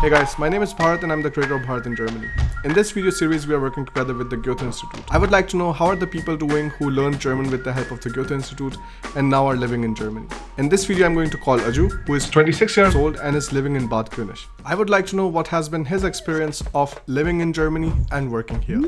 Hey guys, my name is Bharat and I'm the creator of Bharat in Germany. In this video series, we are working together with the Goethe-Institut. I would like to know how are the people doing who learned German with the help of the Goethe-Institut and now are living in Germany. In this video, I'm going to call Aju, who is 26 years old and is living in Bad König. I would like to know what has been his experience of living in Germany and working here.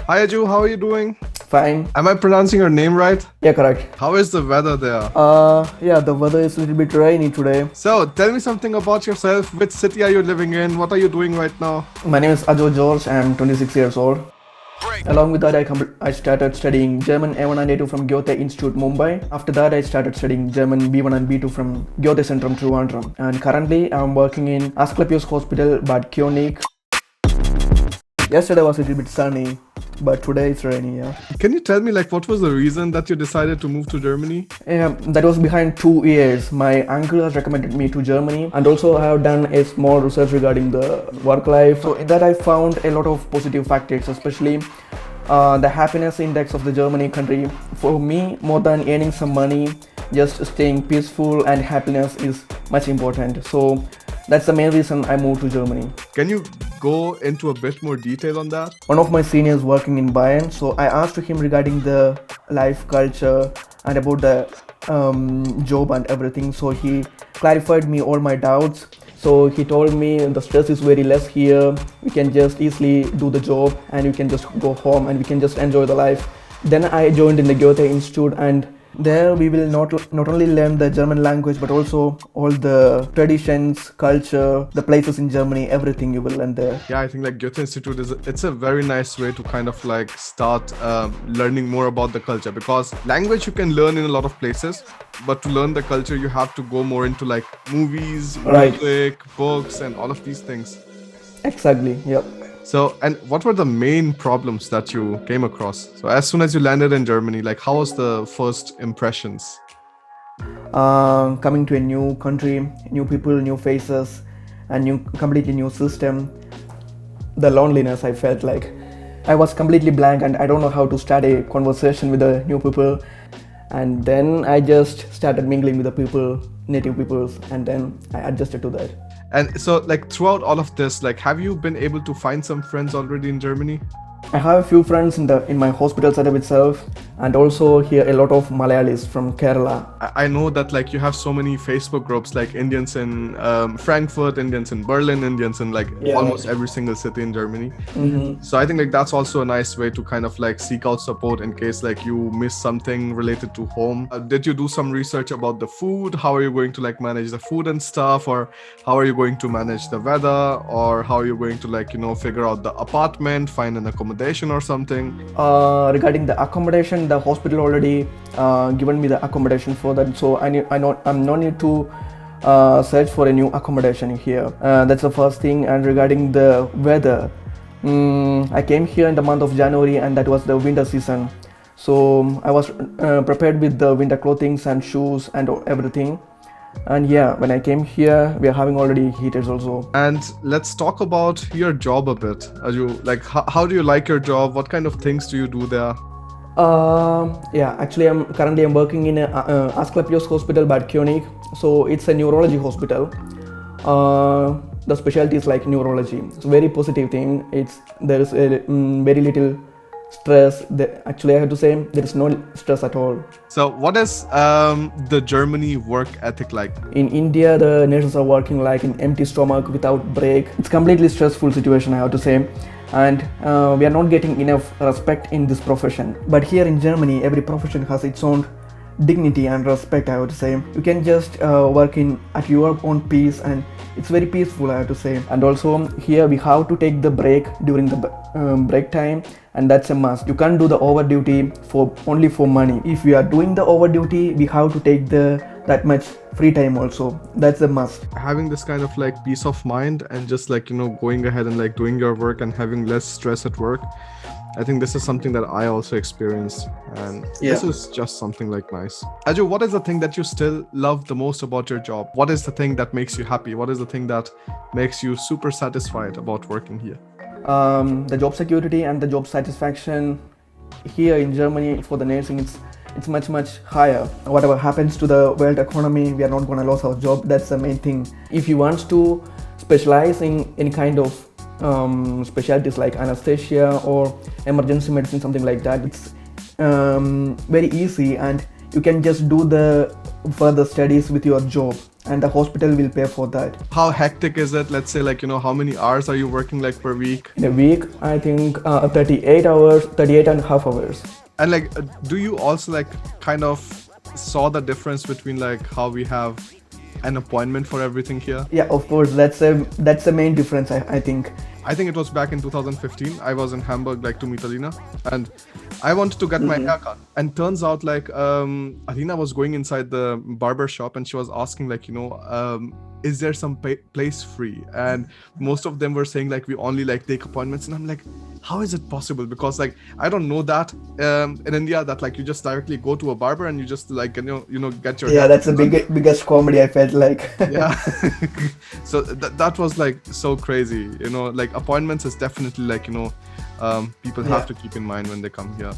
Hi Aju, how are you doing? Fine. Am I pronouncing your name right? Yeah, correct. How is the weather there? Yeah, the weather is a little bit rainy today. So, tell me something about yourself. Which city are you living in? What are you doing right now? My name is Ajo George. I'm 26 years old. Along with that, I started studying German A1 and A2 from Goethe-Institut, Mumbai. After that, I started studying German B1 and B2 from Goethe-Centrum, Trivandrum. And currently, I'm working in Asklepios Hospital, Bad König. Yesterday was a little bit sunny, but today it's rainy, yeah. Can you tell me what was the reason that you decided to move to Germany? Yeah, that was behind 2 years. My uncle has recommended me to Germany, and also I have done a small research regarding the work life. So in that I found a lot of positive factors, especially the happiness index of the Germany country. For me, more than earning some money, just staying peaceful and happiness is much important. So that's the main reason I moved to Germany. Can you go into a bit more detail on that? One of my seniors working in Bayern, so I asked him regarding the life culture and about the job and everything. So he clarified me all my doubts. So he told me the stress is very less here. We can just easily do the job and we can just go home and we can just enjoy the life. Then I joined in the Goethe-Institut, and there we will not only learn the German language but also all the traditions, culture, the places in Germany, everything you will learn there. Yeah, I think Goethe-Institut it's a very nice way to kind of start learning more about the culture, because language you can learn in a lot of places, but to learn the culture you have to go more into movies, Right. music, books and all of these things. Exactly, yep. So, and what were the main problems that you came across? So as soon as you landed in Germany, how was the first impressions? Coming to a new country, new people, new faces, and completely new system. The loneliness, I felt like I was completely blank and I don't know how to start a conversation with the new people. And then I just started mingling with the people, native peoples, and then I adjusted to that. And so throughout all of this, have you been able to find some friends already in Germany? I have a few friends in my hospital setup itself, and also here a lot of Malayalis from Kerala. I know that you have so many Facebook groups Indians in Frankfurt, Indians in Berlin, Indians in almost every single city in Germany. Mm-hmm. So I think that's also a nice way to kind of seek out support in case you miss something related to home. Did you do some research about the food? How are you going to manage the food and stuff, or how are you going to manage the weather, or how are you going to figure out the apartment, find an accommodation or something? Regarding the accommodation, the hospital already given me the accommodation for that, so I'm no need to search for a new accommodation here. That's the first thing. And regarding the weather, I came here in the month of January, and that was the winter season. So I was prepared with the winter clothing and shoes and everything. And yeah, when I came here, we are having already heaters also. And let's talk about your job a bit. How do you like your job? What kind of things do you do there? Yeah, actually I'm currently working in Asklepios Hospital, Bad König. So it's a neurology hospital. The specialty is neurology. It's a very positive thing. There is a very little stress. Actually, I have to say there is no stress at all. So what is the Germany work ethic like? In India, the nurses are working in empty stomach without break. It's completely stressful situation, I have to say. And we are not getting enough respect in this profession. But here in Germany, every profession has its own dignity and respect, I would say. You can just work at your own pace, and it's very peaceful, I have to say. And also here we have to take the break during the break time, and that's a must. You can't do the over duty only for money. If we are doing the over duty, we have to take that much free time also. That's a must. Having this kind of peace of mind and just going ahead and doing your work and having less stress at work, I think this is something that I also experienced, and This is just something nice. Aju, what is the thing that you still love the most about your job? What is the thing that makes you happy? What is the thing that makes you super satisfied about working here? The job security and the job satisfaction here in Germany for the nursing, it's much higher. Whatever happens to the world economy, we are not going to lose our job. That's the main thing. If you want to specialize in any kind of specialties like anesthesia or emergency medicine, something like that, it's very easy, and you can just do the further studies with your job, and the hospital will pay for that. How hectic is it? Let's say, like, how many hours are you working like per week? In a week, I think 38 hours, 38 and a half hours. And like, do you also like kind of saw the difference between like how we have an appointment for everything here? Yeah, of course, that's the main difference, I think. I think it was back in 2015. I was in Hamburg like to meet Alina, and I wanted to get my haircut. And turns out like Alina was going inside the barber shop, and she was asking like, is there some place free? And most of them were saying like, we only like take appointments. And I'm like, how is it possible? Because like, I don't know that in India that like you just directly go to a barber and you just like, get your hair. That's the biggest comedy I felt like. Yeah. So that was like so crazy, like appointments is definitely like, people have to keep in mind when they come here.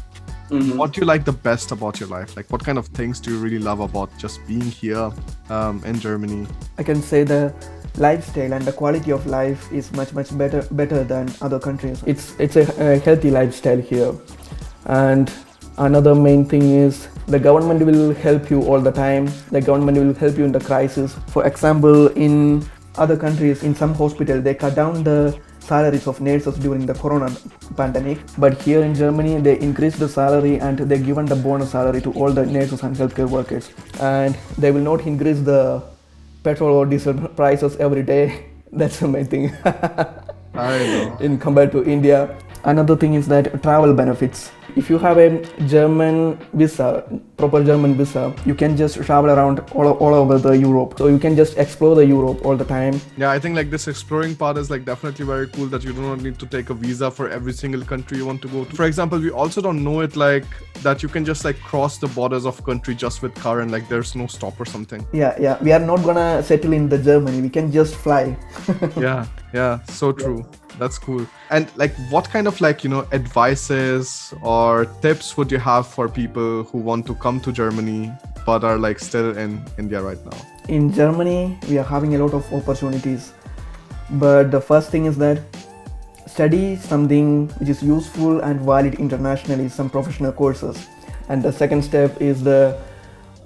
Mm-hmm. What do you like the best about your life? Like, what kind of things do you really love about just being here in Germany? I can say the lifestyle and the quality of life is much better than other countries. It's a healthy lifestyle here, and another main thing is the government will help you all the time. The government will help you in the crisis. For example, in other countries, in some hospital, they cut down the salaries of nurses during the corona pandemic, but here in Germany they increased the salary and they given the bonus salary to all the nurses and healthcare workers, and they will not increase the petrol or diesel prices every day. That's the main thing. I know. In compared to India. Another thing is that travel benefits. If you have a German visa, proper German visa, you can just travel around all over the Europe. So you can just explore the Europe all the time. Yeah, I think like this exploring part is like definitely very cool, that you do not need to take a visa for every single country you want to go to. For example, we also don't know it like that you can just like cross the borders of country just with car and like there's no stop or something. Yeah. We are not gonna settle in the Germany. We can just fly. Yeah. So true. That's cool. And like, what kind of like, advices or tips would you have for people who want to come to Germany but are like still in India right now? In Germany, we are having a lot of opportunities. But the first thing is that study something which is useful and valid internationally, some professional courses. And the second step is the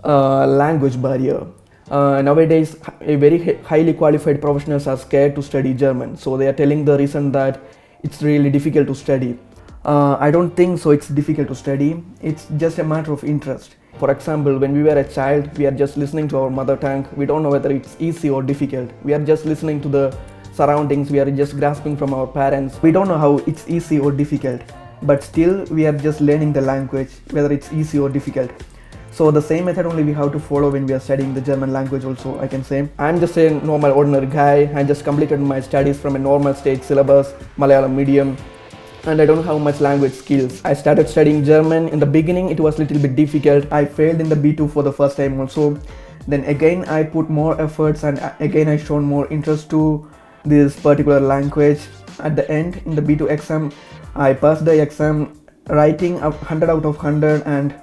language barrier. Nowadays, very highly qualified professionals are scared to study German, so they are telling the reason that it's really difficult to study. I don't think so it's difficult to study, it's just a matter of interest. For example, when we were a child, we are just listening to our mother tongue. We don't know whether it's easy or difficult. We are just listening to the surroundings, we are just grasping from our parents. We don't know how it's easy or difficult, but still we are just learning the language, whether it's easy or difficult. So the same method only we have to follow when we are studying the German language also, I can say. I'm just a normal ordinary guy. I just completed my studies from a normal state syllabus, Malayalam medium, and I don't have much language skills. I started studying German. In the beginning it was a little bit difficult. I failed in the B2 for the first time also. Then again I put more efforts and again I shown more interest to this particular language. At the end, in the B2 exam, I passed the exam, writing 100 out of 100 and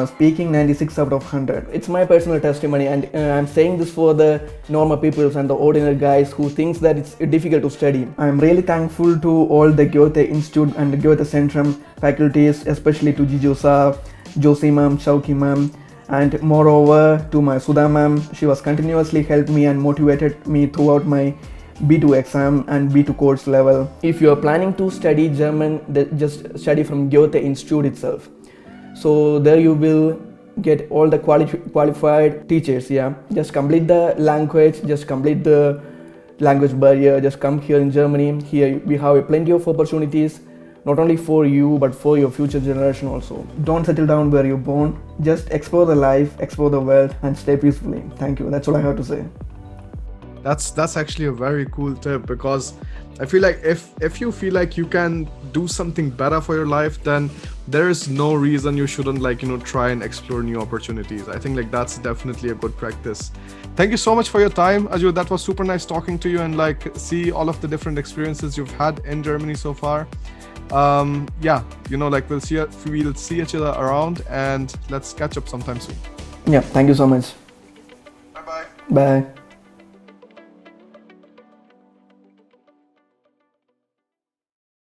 speaking 96 out of 100. It's my personal testimony, and I'm saying this for the normal peoples and the ordinary guys who thinks that it's difficult to study. I'm really thankful to all the Goethe-Institut and the Goethe-Centrum faculties, especially to Jijo sir, Josie ma'am, Chauki ma'am, and moreover to my Sudha ma'am. She was continuously helped me and motivated me throughout my B2 exam and B2 course level. If you are planning to study German, just study from Goethe-Institut itself. So there you will get all the qualified teachers. Just complete the language, just complete the language barrier, just come here in Germany. Here we have plenty of opportunities, not only for you but for your future generation also. Don't settle down where you're born, just explore the life, explore the world and stay peacefully. Thank you, that's all I have to say. That's actually a very cool tip, because I feel like if you feel like you can do something better for your life, then there is no reason you shouldn't try and explore new opportunities. I think like that's definitely a good practice. Thank you so much for your time, Aju. That was super nice talking to you and see all of the different experiences you've had in Germany so far. Yeah, like we'll see each other around, and let's catch up sometime soon. Yeah, thank you so much. Bye bye. Bye.